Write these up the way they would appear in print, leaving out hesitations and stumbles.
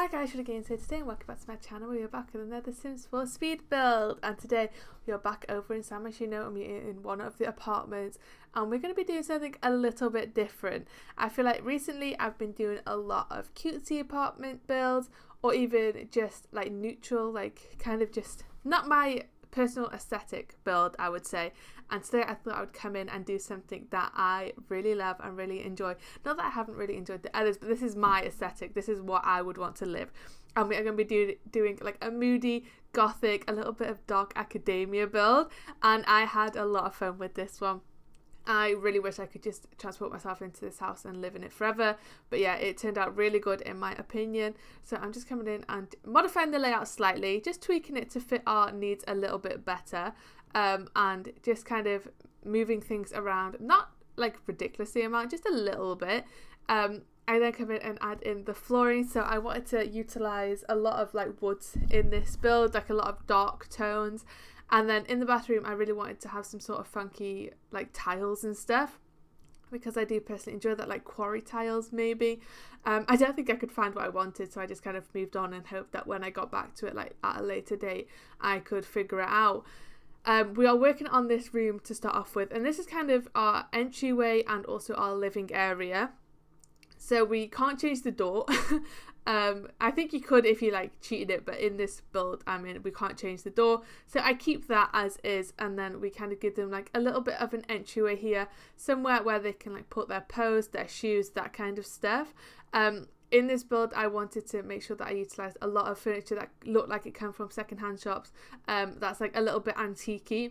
Hi guys, again today and welcome back to my channel. We are back with another Sims 4 speed build, and today we are back over in SimsByShadow and we're in one of the apartments, and we're going to be doing something a little bit different. I feel like recently I've been doing a lot of cutesy apartment builds, or even just like neutral, like kind of just not my personal aesthetic build, I would say. And today I thought I would come in and do something that I really love and really enjoy. Not that I haven't really enjoyed the others, but this is my aesthetic. This is what I would want to live. And we are going to be doing like a moody, gothic, a little bit of dark academia build. And I had a lot of fun with this one. I really wish I could just transport myself into this house and live in it forever. But yeah, it turned out really good in my opinion. So I'm just coming in and modifying the layout slightly, just tweaking it to fit our needs a little bit better. And just kind of moving things around, not like ridiculously amount, just a little bit. I then come in and add in the flooring. So I wanted to utilize a lot of like woods in this build, like a lot of dark tones. And then in the bathroom, I really wanted to have some sort of funky like tiles and stuff, because I do personally enjoy that, like quarry tiles maybe. I don't think I could find what I wanted, so I just kind of moved on and hoped that when I got back to it like at a later date, I could figure it out. We are working on this room to start off with, and this is kind of our entryway and also our living area. So we can't change the door. I think you could if you like cheated it, but in this build, I mean, we can't change the door. So I keep that as is, and then we kind of give them like a little bit of an entryway here, somewhere where they can like put their pose, their shoes, that kind of stuff. In this build, I wanted to make sure that I utilised a lot of furniture that looked like it came from secondhand shops. That's like a little bit antique-y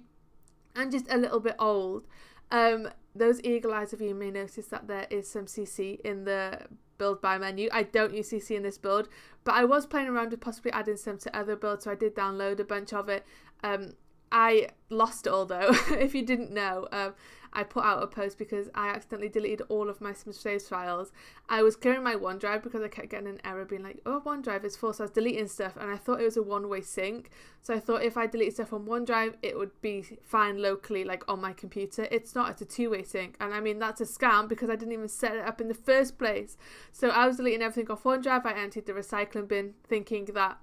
and just a little bit old. Those eagle eyes of you may notice that there is some CC in the build by menu. I don't use CC in this build, but I was playing around with possibly adding some to other builds, so I did download a bunch of it. I lost it all though. If you didn't know, I put out a post because I accidentally deleted all of my SimsByShadow files. I was clearing my OneDrive because I kept getting an error being like, oh, OneDrive is full, so I was deleting stuff, and I thought it was a one-way sync. So I thought if I deleted stuff on OneDrive, it would be fine locally, like on my computer. It's not, it's a two-way sync, and I mean, that's a scam because I didn't even set it up in the first place. So I was deleting everything off OneDrive. I emptied the recycling bin thinking that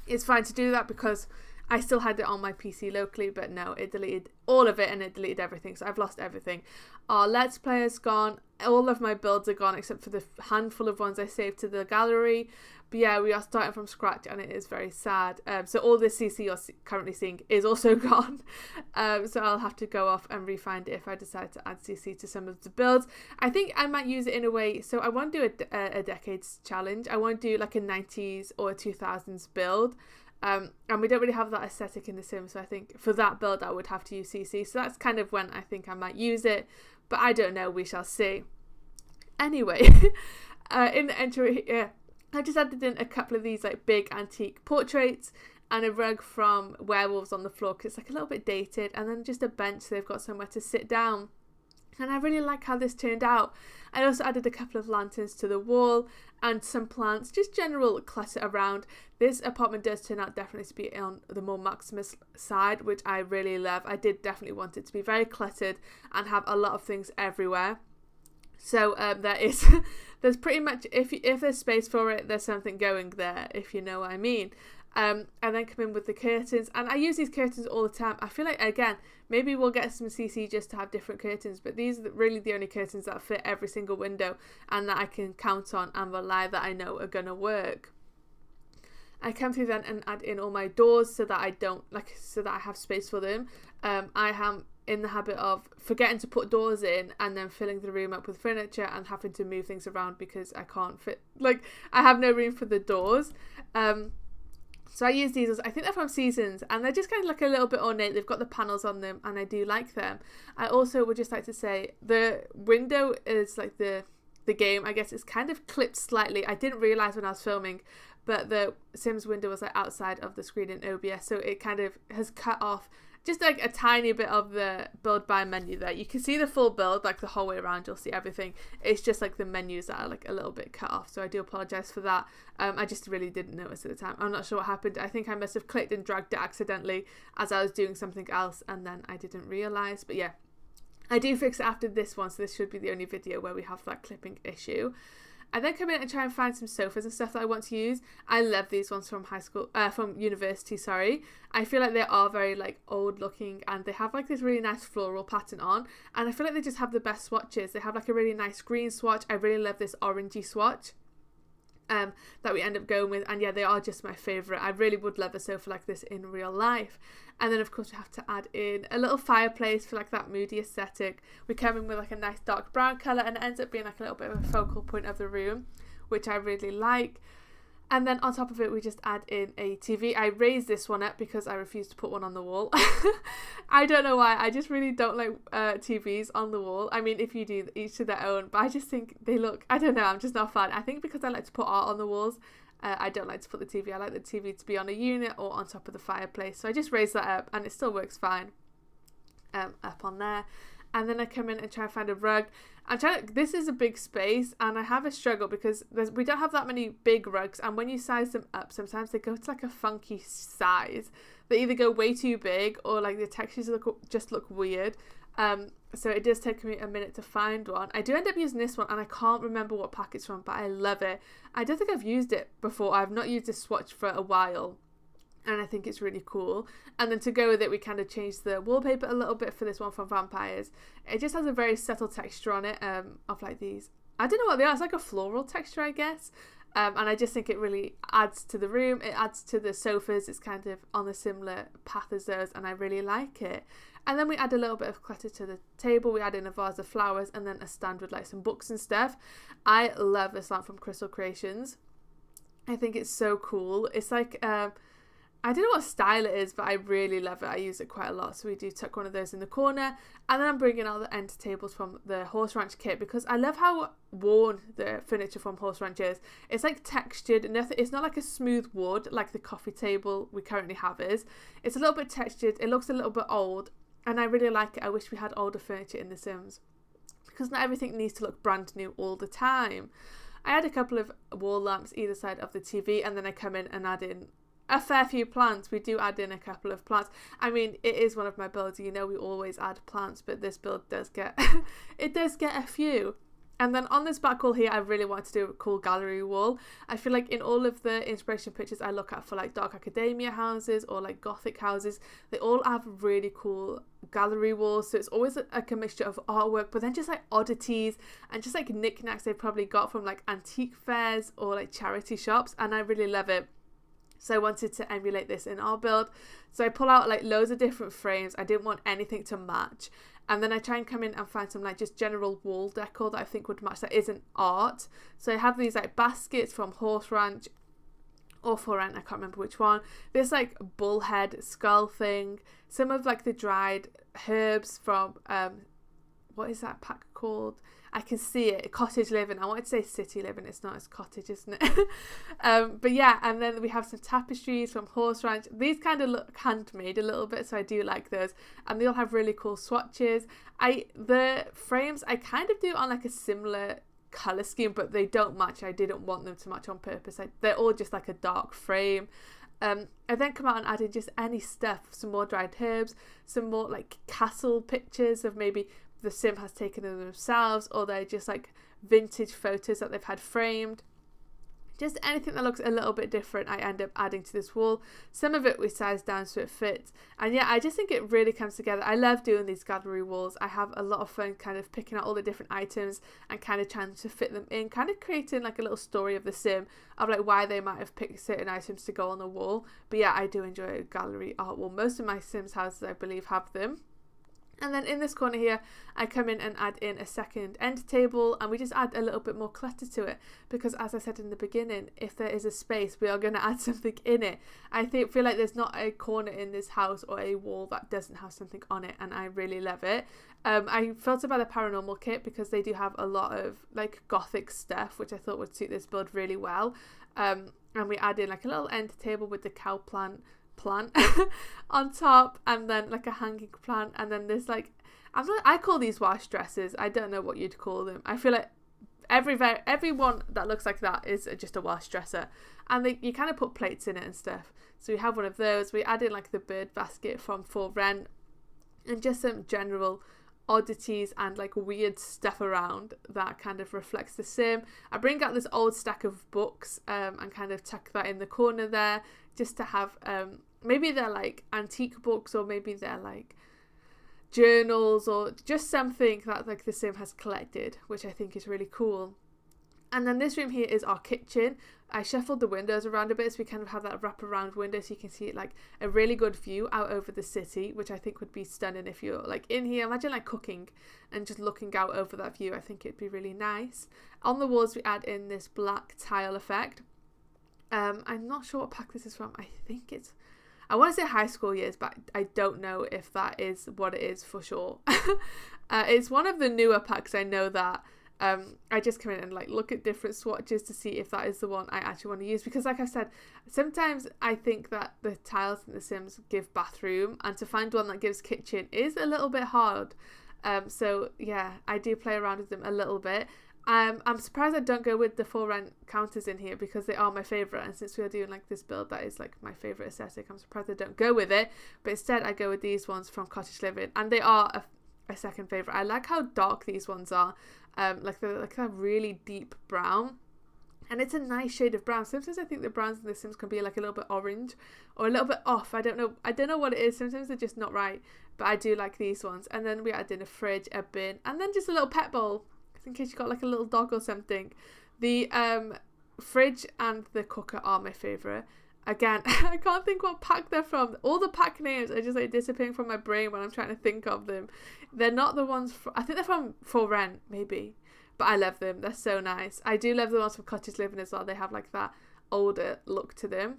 it's fine to do that because I still had it on my PC locally, but no, it deleted all of it and it deleted everything. So I've lost everything. Our Let's Play is gone. All of my builds are gone except for the handful of ones I saved to the gallery. But yeah, we are starting from scratch and it is very sad. So all this CC you're currently seeing is also gone. So I'll have to go off and refind it if I decide to add CC to some of the builds. I think I might use it in a way. So I want to do a decades challenge. I want to do like a 90s or a 2000s build. And we don't really have that aesthetic in The Sims, so I think for that build I would have to use CC. So that's kind of when I think I might use it, but I don't know, we shall see. Anyway, in the entry here, I just added in a couple of these like big antique portraits and a rug from Werewolves on the floor because it's like a little bit dated, and then just a bench so they've got somewhere to sit down. And I really like how this turned out. I also added a couple of lanterns to the wall and some plants, just general clutter around. This apartment does turn out definitely to be on the more maximalist side, which I really love. I did definitely want it to be very cluttered and have a lot of things everywhere. So there's pretty much, if there's space for it, there's something going there, if you know what I mean. And then come in with the curtains, and I use these curtains all the time. I feel like, again, maybe we'll get some CC just to have different curtains, but these are really the only curtains that fit every single window and that I can count on and rely that I know are gonna work. I come through then and add in all my doors so that I have space for them. I am in the habit of forgetting to put doors in and then filling the room up with furniture and having to move things around because I can't fit, like I have no room for the doors. So I use these as, I think they're from Seasons, and they're just kind of like a little bit ornate. They've got the panels on them and I do like them. I also would just like to say the window is like the game, I guess it's kind of clipped slightly. I didn't realise when I was filming, but the Sims window was like outside of the screen in OBS, so it kind of has cut off just like a tiny bit of the build by menu there. You can see the full build, like the whole way around, you'll see everything. It's just like the menus that are like a little bit cut off, so I do apologise for that. I just really didn't notice at the time. I'm not sure what happened. I think I must have clicked and dragged it accidentally as I was doing something else, and then I didn't realise. But yeah, I do fix it after this one, so this should be the only video where we have that clipping issue. I then come in and try and find some sofas and stuff that I want to use. I love these ones from from university, sorry. I feel like they are very like old looking, and they have like this really nice floral pattern on, and I feel like they just have the best swatches. They have like a really nice green swatch. I really love this orangey swatch that we end up going with, and yeah, they are just my favourite. I really would love a sofa like this in real life. And then of course we have to add in a little fireplace for like that moody aesthetic. We come in with like a nice dark brown colour, and it ends up being like a little bit of a focal point of the room, which I really like. And then on top of it, we just add in a TV. I raised this one up because I refuse to put one on the wall. I don't know why. I just really don't like TVs on the wall. I mean, if you do, each to their own. But I just think they look, I don't know, I'm just not a fan. I think because I like to put art on the walls, I don't like to put the TV. I like the TV to be on a unit or on top of the fireplace. So I just raised that up, and it still works fine up on there. And then I come in and try and find a rug. This is a big space, and I have a struggle because we don't have that many big rugs, and when you size them up, sometimes they go to like a funky size. They either go way too big, or like the textures just look weird. So it does take me a minute to find one. I do end up using this one, and I can't remember what pack it's from, but I love it. I don't think I've used it before. I've not used this swatch for a while, and I think it's really cool. And then to go with it, we kind of changed the wallpaper a little bit for this one from Vampires. It just has a very subtle texture on it, of like these, I don't know what they are, it's like a floral texture, I guess. And I just think it really adds to the room, it adds to the sofas, it's kind of on a similar path as those, and I really like it. And then we add a little bit of clutter to the table. We add in a vase of flowers, and then a stand with like some books and stuff. I love this lamp from Crystal Creations. I think it's so cool. It's like, I don't know what style it is, but I really love it. I use it quite a lot. So we do tuck one of those in the corner. And then I'm bringing out the end tables from the Horse Ranch kit, because I love how worn the furniture from Horse Ranch is. It's like textured. It's not like a smooth wood like the coffee table we currently have is. It's a little bit textured. It looks a little bit old. And I really like it. I wish we had older furniture in The Sims, because not everything needs to look brand new all the time. I add a couple of wall lamps either side of the TV, and then I come in and add in a fair few plants. We do add in a couple of plants. I mean, it is one of my builds, you know, we always add plants, but this build does get it does get a few. And then on this back wall here, I really want to do a cool gallery wall. I feel like in all of the inspiration pictures I look at for like dark academia houses or like gothic houses, they all have really cool gallery walls. So it's always like a mixture of artwork, but then just like oddities and just like knickknacks they've probably got from like antique fairs or like charity shops, and I really love it. So I wanted to emulate this in our build. So I pull out like loads of different frames. I didn't want anything to match. And then I try and come in and find some like just general wall decor that I think would match that isn't art. So I have these like baskets from Horse Ranch or For Rent, I can't remember which one. This like bullhead skull thing. Some of like the dried herbs from, what is that pack called? I can see it, cottage living. I wanted to say city living, it's not, it's cottage, isn't it? But yeah, and then we have some tapestries from Horse Ranch. These kind of look handmade a little bit, so I do like those. And they all have really cool swatches. The frames, I kind of do on like a similar colour scheme, but they don't match. I didn't want them to match on purpose. They're all just like a dark frame. I then come out and add in just any stuff, some more dried herbs, some more like castle pictures of maybe the sim has taken them themselves, or they're just like vintage photos that they've had framed. Just anything that looks a little bit different I end up adding to this wall. Some of it we sized down so it fits, and yeah, I just think it really comes together. I love doing these gallery walls. I have a lot of fun kind of picking out all the different items and kind of trying to fit them in, kind of creating like a little story of the sim of like why they might have picked certain items to go on the wall. But yeah, I do enjoy a gallery art wall. Most of my Sims houses I believe have them. And then in this corner here, I come in and add in a second end table, and we just add a little bit more clutter to it, because as I said in the beginning, if there is a space, we are going to add something in it. I feel like there's not a corner in this house or a wall that doesn't have something on it, and I really love it. I filtered by the Paranormal kit because they do have a lot of like gothic stuff, which I thought would suit this build really well. And we add in like a little end table with the cow plant on top, and then like a hanging plant, and then there's like, I call these wash dressers. I don't know what you'd call them. I feel like everyone that looks like that is just a wash dresser, and you kind of put plates in it and stuff. So we have one of those. We add in like the bird basket from For Rent, and just some general oddities and like weird stuff around that kind of reflects the sim. I bring out this old stack of books and kind of tuck that in the corner there, just to have maybe they're like antique books, or maybe they're like journals, or just something that like the sim has collected, which I think is really cool. And then this room here is our kitchen. I shuffled the windows around a bit, so we kind of have that wraparound window, so you can see like a really good view out over the city, which I think would be stunning if you're like in here. Imagine like cooking and just looking out over that view. I think it'd be really nice. On the walls we add in this black tile effect. I'm not sure what pack this is from. I think I want to say high school years, but I don't know if that is what it is for sure. It's one of the newer packs, I know that. I just come in and like look at different swatches to see if that is the one I actually want to use, because like I said, sometimes I think that the tiles in The Sims give bathroom, and to find one that gives kitchen is a little bit hard. So yeah, I do play around with them a little bit. I'm surprised I don't go with the for rent counters in here, because they are my favourite, and since we are doing like this build that is like my favourite aesthetic, I'm surprised I don't go with it, but instead I go with these ones from Cottage Living, and they are a second favourite. I like how dark these ones are. Like a really deep brown, and it's a nice shade of brown. Sometimes I think the browns in The Sims can be like a little bit orange or a little bit off. I don't know what it is. Sometimes they're just not right, but I do like these ones. And then we add in a fridge, a bin, and then just a little pet bowl, in case you got like a little dog or something. The fridge and the cooker are my favourite. Again, I can't think what pack they're from. All the pack names are just like disappearing from my brain when I'm trying to think of them. They're not the ones I think they're from For Rent, maybe. But I love them. They're so nice. I do love the ones from Cottage Living as well. They have like that older look to them.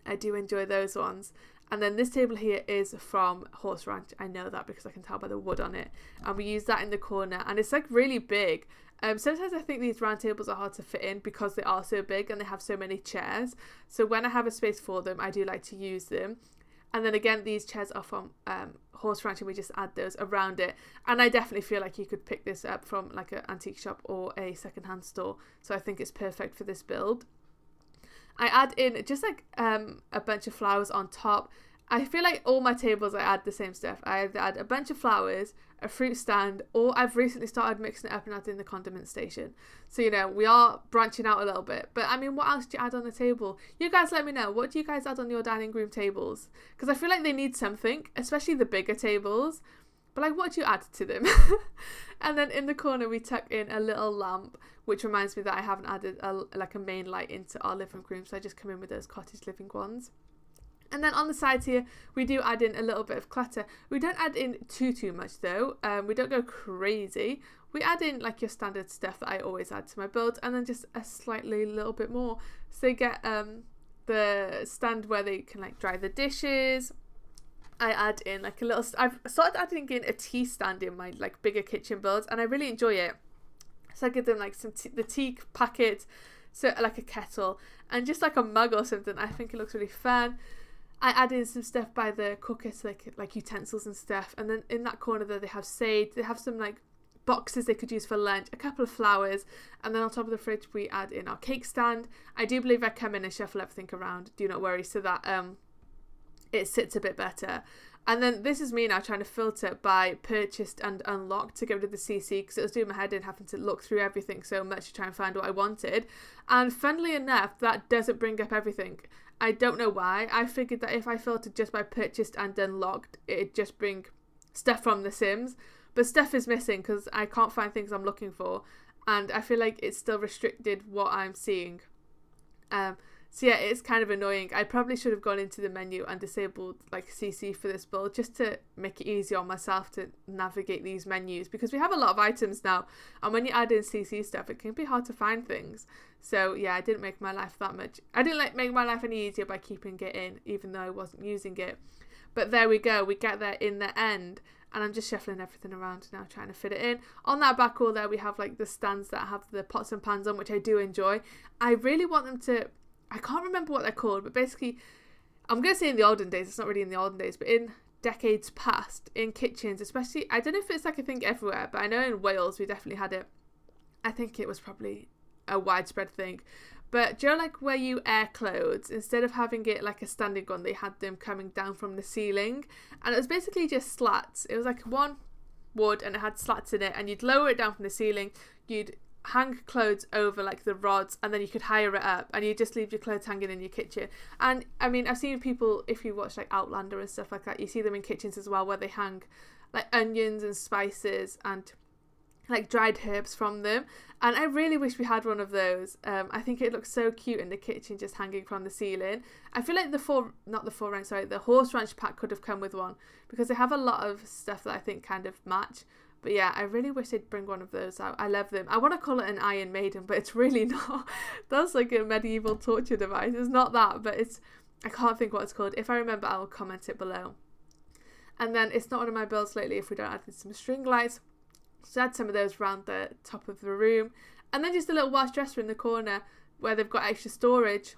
I do enjoy those ones. And then this table here is from Horse Ranch. I know that because I can tell by the wood on it. And we use that in the corner. And it's like really big. Sometimes I think these round tables are hard to fit in because they are so big and they have so many chairs. So when I have a space for them, I do like to use them. And then again, these chairs are from Horse Ranch, and we just add those around it. And I definitely feel like you could pick this up from like an antique shop or a secondhand store. So I think it's perfect for this build. I add in just like a bunch of flowers on top. I feel like all my tables I add the same stuff. I either add a bunch of flowers, a fruit stand, or I've recently started mixing it up and adding the condiment station. So, you know, we are branching out a little bit. But I mean, what else do you add on the table? You guys let me know. What do you guys add on your dining room tables? Because I feel like they need something, especially the bigger tables. But like, what do you add to them? And then in the corner, we tuck in a little lamp, which reminds me that I haven't added a main light into our living room. So I just come in with those Cottage Living ones. And then on the sides here, we do add in a little bit of clutter. We don't add in too much though. We don't go crazy. We add in like your standard stuff that I always add to my builds, and then just a slightly little bit more. So you get the stand where they can like dry the dishes. I add in like a little, I've started adding in a tea stand in my like bigger kitchen builds, and I really enjoy it. So I give them like the tea packet, so like a kettle, and just like a mug or something. I think it looks really fun. I add in some stuff by the cooker, so like utensils and stuff. And then in that corner there, they have sage. They have some like boxes they could use for lunch, a couple of flowers. And then on top of the fridge, we add in our cake stand. I do believe I come in and shuffle everything around. Do not worry, so that it sits a bit better. And then this is me now trying to filter by purchased and unlocked to get rid of the CC, because it was doing my head in having to look through everything so much to try and find what I wanted. And funnily enough, that doesn't bring up everything. I don't know why. I figured that if I filtered just by purchased and unlocked, it'd just bring stuff from The Sims. But stuff is missing because I can't find things I'm looking for. And I feel like it's still restricted what I'm seeing. So yeah, it's kind of annoying. I probably should have gone into the menu and disabled like CC for this build, just to make it easier on myself to navigate these menus, because we have a lot of items now, and when you add in CC stuff, it can be hard to find things. So yeah, I didn't make my life that much. I didn't like make my life any easier by keeping it in, even though I wasn't using it. But there we go. We get there in the end. And I'm just shuffling everything around now, trying to fit it in. On that back wall there, we have like the stands that have the pots and pans on, which I do enjoy. I really want them to, I can't remember what they're called, but basically, I'm going to say in the olden days, it's not really in the olden days, but in decades past, in kitchens, especially, I don't know if it's like a thing everywhere, but I know in Wales we definitely had it. I think it was probably a widespread thing. But do you know, like where you air clothes, instead of having it like a standing gun, they had them coming down from the ceiling, and it was basically just slats. It was like one wood and it had slats in it, and you'd lower it down from the ceiling, you'd hang clothes over like the rods, and then you could hire it up and you just leave your clothes hanging in your kitchen. And I mean, I've seen people, if you watch like Outlander and stuff like that, you see them in kitchens as well, where they hang like onions and spices and like dried herbs from them, and I really wish we had one of those. I think it looks so cute in the kitchen, just hanging from the ceiling. I feel like the horse ranch pack could have come with one, because they have a lot of stuff that I think kind of match. But yeah, I really wish they'd bring one of those out. I love them. I want to call it an Iron Maiden, but it's really not. That's like a medieval torture device. It's not that, but I can't think what it's called. If I remember, I will comment it below. And then it's not one of my builds lately if we don't add some string lights. So add some of those around the top of the room. And then just a little Welsh dresser in the corner where they've got extra storage.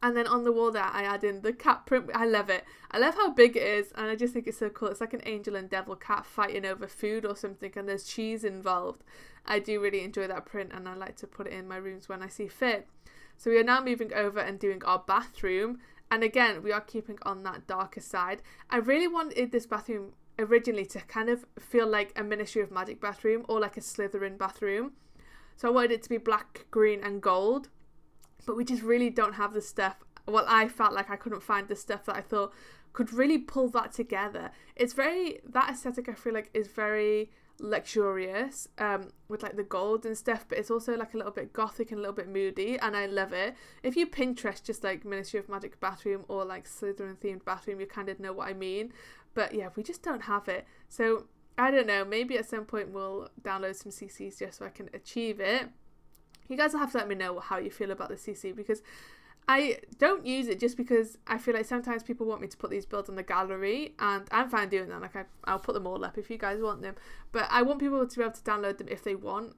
And then on the wall there, I add in the cat print. I love it. I love how big it is, and I just think it's so cool. It's like an angel and devil cat fighting over food or something, and there's cheese involved. I do really enjoy that print, and I like to put it in my rooms when I see fit. So we are now moving over and doing our bathroom. And again, we are keeping on that darker side. I really wanted this bathroom originally to kind of feel like a Ministry of Magic bathroom, or like a Slytherin bathroom. So I wanted it to be black, green and gold. But we just really don't have the stuff. Well, I felt like I couldn't find the stuff that I thought could really pull that together. It's very, that aesthetic I feel like is very luxurious, with like the gold and stuff, but it's also like a little bit gothic and a little bit moody, and I love it. If you Pinterest just like Ministry of Magic bathroom or like Slytherin themed bathroom, you kind of know what I mean. But yeah, we just don't have it. So I don't know, maybe at some point we'll download some CCs just so I can achieve it. You guys will have to let me know how you feel about the CC, because I don't use it just because I feel like sometimes people want me to put these builds on the gallery, and I'm fine doing that. Like I'll put them all up if you guys want them, but I want people to be able to download them if they want.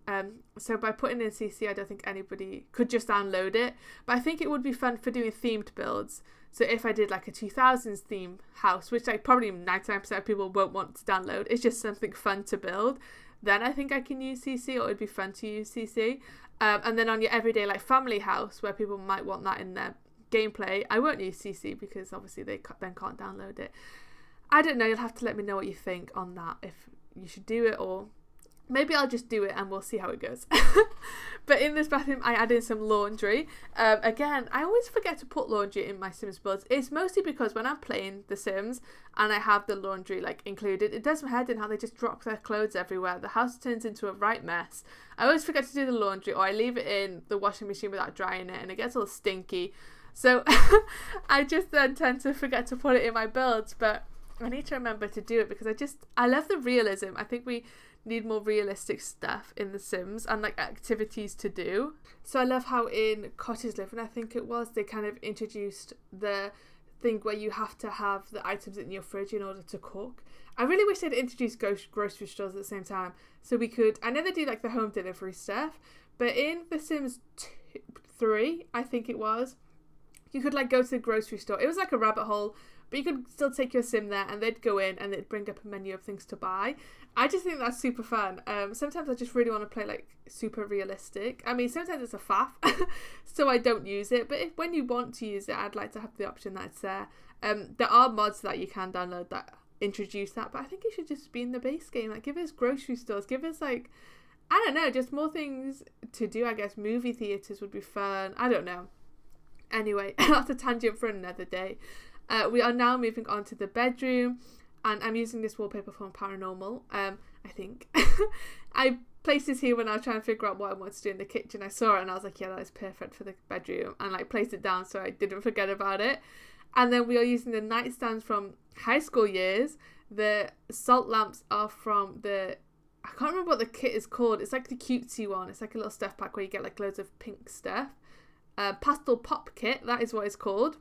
So by putting in CC, I don't think anybody could just download it, but I think it would be fun for doing themed builds. So if I did like a 2000s theme house, which like probably 99% of people won't want to download, it's just something fun to build, then I think I can use CC, or it'd be fun to use CC. And then on your everyday like family house, where people might want that in their gameplay, I won't use CC because obviously they then can't download it. I don't know, you'll have to let me know what you think on that, if you should do it, or maybe I'll just do it and we'll see how it goes. But in this bathroom, I add in some laundry. Again, I always forget to put laundry in my Sims builds. It's mostly because when I'm playing The Sims and I have the laundry like included, it does my head in how they just drop their clothes everywhere. The house turns into a right mess. I always forget to do the laundry, or I leave it in the washing machine without drying it, and it gets all stinky. So I just then tend to forget to put it in my builds, but I need to remember to do it because I love the realism. I think we need more realistic stuff in The Sims and like activities to do. So I love how in Cottage Living, I think it was, they kind of introduced the thing where you have to have the items in your fridge in order to cook. I really wish they'd introduced grocery stores at the same time, so we could, I know they do like the home delivery stuff, but in The Sims 3, I think it was, you could like go to the grocery store. It was like a rabbit hole, but you could still take your sim there and they'd go in and they'd bring up a menu of things to buy. I just think that's super fun. Sometimes I just really want to play like super realistic. I mean, sometimes it's a faff, so I don't use it. But when you want to use it, I'd like to have the option that it's there. There are mods that you can download that introduce that, but I think it should just be in the base game. Like, give us grocery stores, give us like, I don't know, just more things to do. I guess movie theatres would be fun. I don't know. Anyway, that's a tangent for another day. We are now moving on to the bedroom, and I'm using this wallpaper from Paranormal, I think. I placed this here when I was trying to figure out what I wanted to do in the kitchen. I saw it and I was like, yeah, that is perfect for the bedroom, and like placed it down so I didn't forget about it. And then we are using the nightstands from high school years. The salt lamps are from I can't remember what the kit is called. It's like the cutesy one. It's like a little stuff pack where you get like loads of pink stuff. Pastel Pop kit, that is what it's called.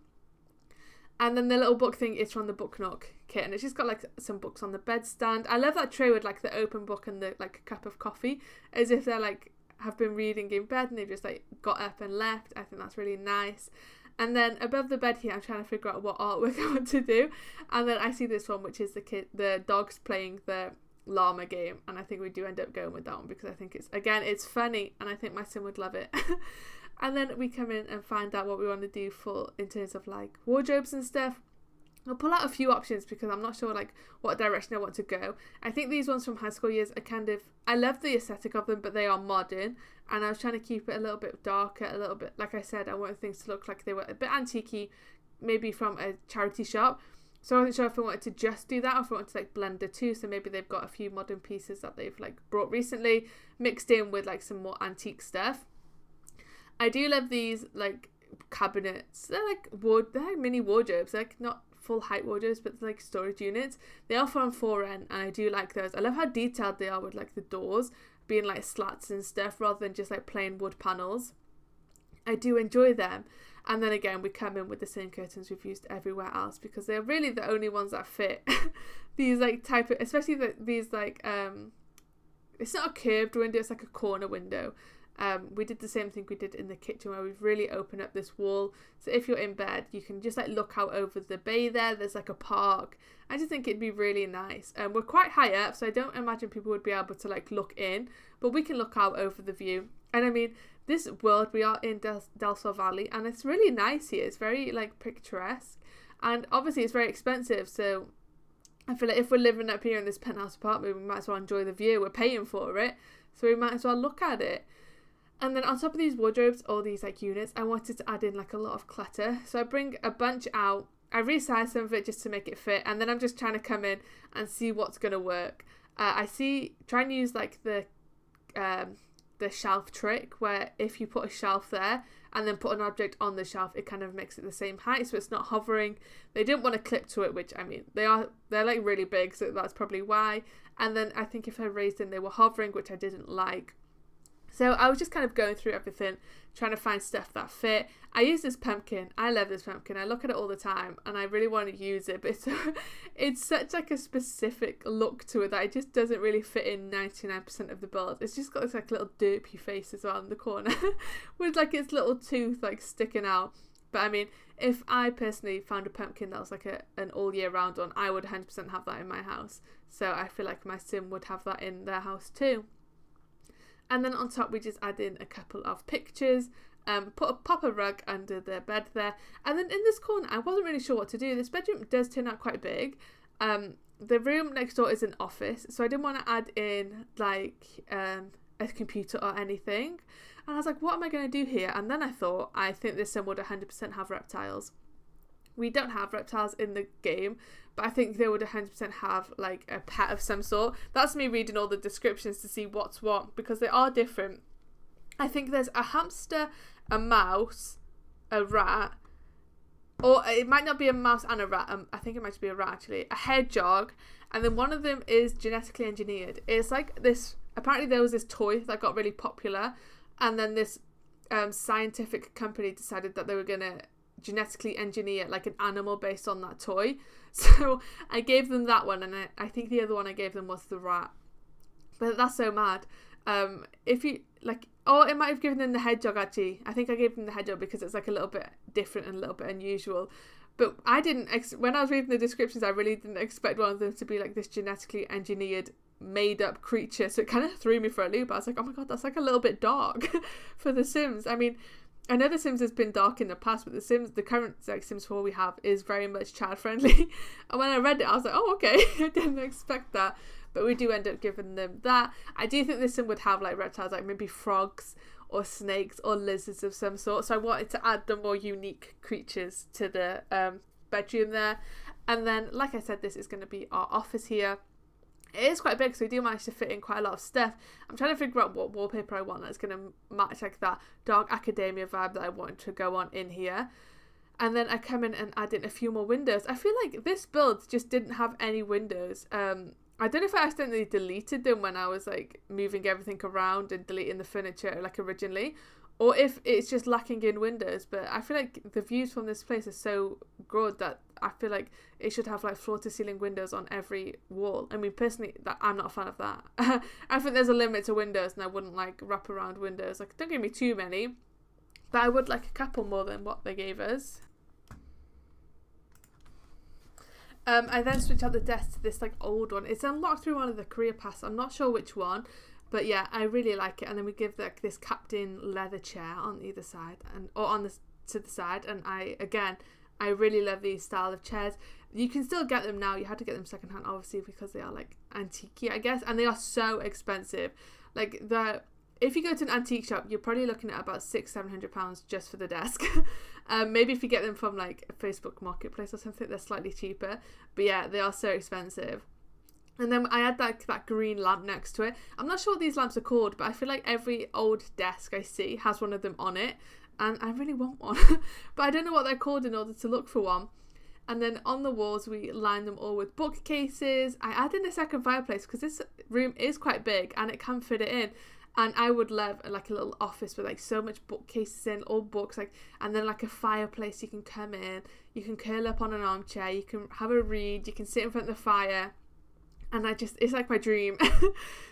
And then the little book thing is from the Book Nook kit, and it's just got like some books on the bedstand. I love that tray with like the open book and the like a cup of coffee, as if they're like have been reading in bed and they've just like got up and left. I think that's really nice. And then above the bed here, I'm trying to figure out what artwork I want to do, and then I see this one, which is the dogs playing the llama game, and I think we do end up going with that one because I think it's funny, and I think my sim would love it. And then we come in and find out what we want to do in terms of like wardrobes and stuff. I'll pull out a few options because I'm not sure like what direction I want to go. I think these ones from high school years are kind of, I love the aesthetic of them, but they are modern, and I was trying to keep it a little bit darker, a little bit, like I said, I wanted things to look like they were a bit antique-y, maybe from a charity shop. So I wasn't sure if I wanted to just do that or if I wanted to like blend the two. So maybe they've got a few modern pieces that they've like brought recently mixed in with like some more antique stuff. I do love these like cabinets. They're like they're like mini wardrobes. They're like not full height wardrobes, but like storage units. They are from 4N, and I do like those. I love how detailed they are with like the doors being like slats and stuff rather than just like plain wood panels. I do enjoy them. And then again, we come in with the same curtains we've used everywhere else because they're really the only ones that fit. These like type of, especially these like it's not a curved window, it's like a corner window. We did the same thing we did in the kitchen where we've really opened up this wall. So if you're in bed, you can just like look out over the bay there. There's like a park. I just think it'd be really nice. We're quite high up, so I don't imagine people would be able to like look in, but we can look out over the view. And I mean, this world, we are in Del Sol Valley, and it's really nice here. It's very like picturesque, and obviously it's very expensive. So I feel like if we're living up here in this penthouse apartment, we might as well enjoy the view. We're paying for it, so we might as well look at it. And then on top of these wardrobes or these like units, I wanted to add in like a lot of clutter. So I bring a bunch out. I resize some of it just to make it fit. And then I'm just trying to come in and see what's going to work. Try and use like the shelf trick where if you put a shelf there and then put an object on the shelf, it kind of makes it the same height. So it's not hovering. They didn't want to clip to it, which I mean, they're like really big. So that's probably why. And then I think if I raised them, they were hovering, which I didn't like. So I was just kind of going through everything, trying to find stuff that fit. I use this pumpkin. I love this pumpkin. I look at it all the time and I really want to use it. But it's such like a specific look to it that it just doesn't really fit in 99% of the build. It's just got this like little derpy face as well in the corner with like its little tooth like sticking out. But I mean, if I personally found a pumpkin that was like an all year round one, I would 100% have that in my house. So I feel like my sim would have that in their house too. And then on top, we just add in a couple of pictures, pop a rug under the bed there. And then in this corner, I wasn't really sure what to do. This bedroom does turn out quite big. The room next door is an office, so I didn't want to add in like a computer or anything. And I was like, what am I going to do here? And then I thought, I think this sim would 100% have reptiles. We don't have reptiles in the game, but I think they would 100% have like a pet of some sort. That's me reading all the descriptions to see what's what, because they are different. I think there's a hamster, a mouse, a rat, or it might not be a mouse and a rat. I think it might be a rat actually, a hedgehog, and then one of them is genetically engineered. It's like this, apparently there was this toy that got really popular, and then this scientific company decided that they were going to genetically engineer like an animal based on that toy. So I gave them that one, and I think the other one I gave them was the rat. But that's so mad. If you like, oh, it might have given them the hedgehog actually. I think I gave them the hedgehog because it's like a little bit different and a little bit unusual. But I didn't when I was reading the descriptions, I really didn't expect one of them to be like this genetically engineered made up creature. So it kind of threw me for a loop. I was like, oh my god, that's like a little bit dark for The Sims. I mean, I know The Sims has been dark in the past, but the current like Sims 4 we have is very much child friendly. And when I read it, I was like, oh, okay, I didn't expect that. But we do end up giving them that. I do think this Sim would have like reptiles, like maybe frogs or snakes or lizards of some sort. So I wanted to add the more unique creatures to the bedroom there. And then, like I said, this is going to be our office here. It is quite big, so we do manage to fit in quite a lot of stuff. I'm trying to figure out what wallpaper I want that's going to match like that dark academia vibe that I wanted to go on in here. And then I come in and add in a few more windows. I feel like this build just didn't have any windows. I don't know if I accidentally deleted them when I was like moving everything around and deleting the furniture like originally, or if it's just lacking in windows. But I feel like the views from this place are so good that I feel like it should have like floor to ceiling windows on every wall. I mean, personally, I'm not a fan of that. I think there's a limit to windows, and I wouldn't like wrap around windows. Like, don't give me too many, but I would like a couple more than what they gave us. I then switch out the desk to this like old one. It's unlocked through one of the career paths. I'm not sure which one, but yeah, I really like it. And then we give like this captain leather chair on either side, to the side. And I really love these style of chairs. You can still get them now. You had to get them secondhand, obviously, because they are like antique, I guess, and they are so expensive. Like if you go to an antique shop, you're probably looking at about £600-700 just for the desk. Maybe if you get them from like a Facebook Marketplace or something, they're slightly cheaper. But yeah, they are so expensive. And then I had that green lamp next to it. I'm not sure what these lamps are called, but I feel like every old desk I see has one of them on it. And I really want one. But I don't know what they're called in order to look for one. And then on the walls, we line them all with bookcases. I added a second fireplace because this room is quite big and it can fit it in. And I would love like a little office with like so much bookcases in, all books, like, and then like a fireplace you can come in, you can curl up on an armchair, you can have a read, you can sit in front of the fire. And it's like my dream.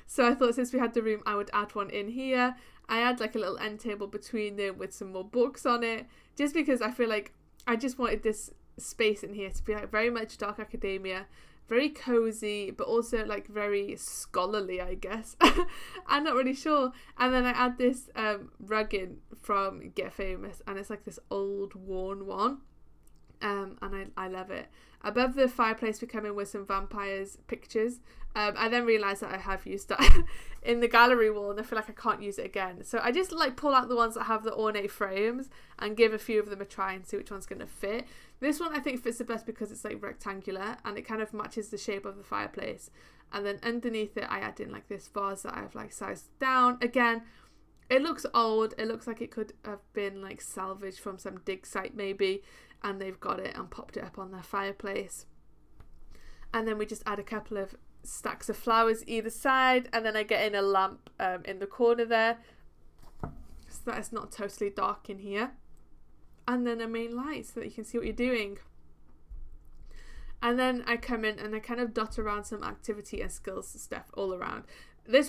So I thought since we had the room, I would add one in here. I had like a little end table between them with some more books on it, just because I feel like I just wanted this space in here to be like very much dark academia, very cozy, but also like very scholarly, I guess. I'm not really sure. And then I add this rug in from Get Famous, and it's like this old worn one. And I love it. Above the fireplace we come in with some vampires pictures. I then realised that I have used that in the gallery wall, and I feel like I can't use it again. So I just like pull out the ones that have the ornate frames and give a few of them a try and see which one's going to fit. This one I think fits the best because it's like rectangular and it kind of matches the shape of the fireplace. And then underneath it I add in like this vase that I've like sized down. Again, it looks old. It looks like it could have been like salvaged from some dig site maybe, and they've got it and popped it up on their fireplace. And then we just add a couple of stacks of flowers either side, and then I get in a lamp in the corner there so that it's not totally dark in here, and then a main light so that you can see what you're doing. And then I come in and I kind of dot around some activity and skills stuff all around. This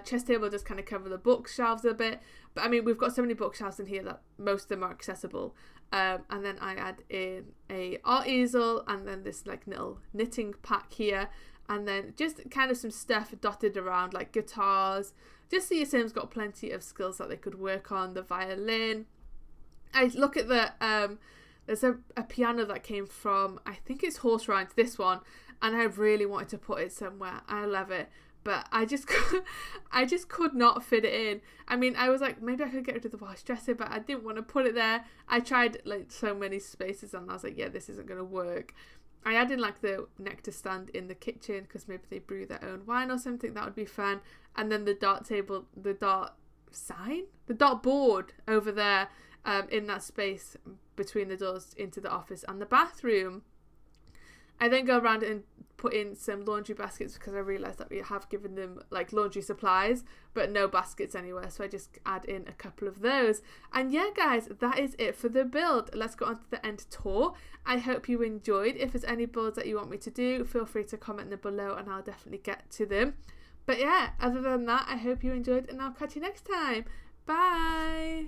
chest table does kind of cover the bookshelves a bit, but I mean we've got so many bookshelves in here that most of them are accessible. And then I add in a art easel, and then this like little knitting pack here, and then just kind of some stuff dotted around like guitars, just so your Sims got plenty of skills that they could work on. The violin. I look at the there's a piano that came from, I think it's Horse Rides, this one, and I really wanted to put it somewhere. I love it. But I just could not fit it in. I mean, I was like, maybe I could get rid of the wash dresser, but I didn't want to put it there. I tried like so many spaces and I was like, yeah, this isn't going to work. I added like the nectar stand in the kitchen because maybe they brew their own wine or something. That would be fun. And then the dart table, the dart board over there in that space between the doors into the office and the bathroom. I then go around and put in some laundry baskets because I realised that we have given them like laundry supplies but no baskets anywhere, so I just add in a couple of those. And yeah guys, that is it for the build. Let's go on to the end tour. I hope you enjoyed. If there's any builds that you want me to do, feel free to comment them below and I'll definitely get to them. But yeah, other than that, I hope you enjoyed and I'll catch you next time. Bye.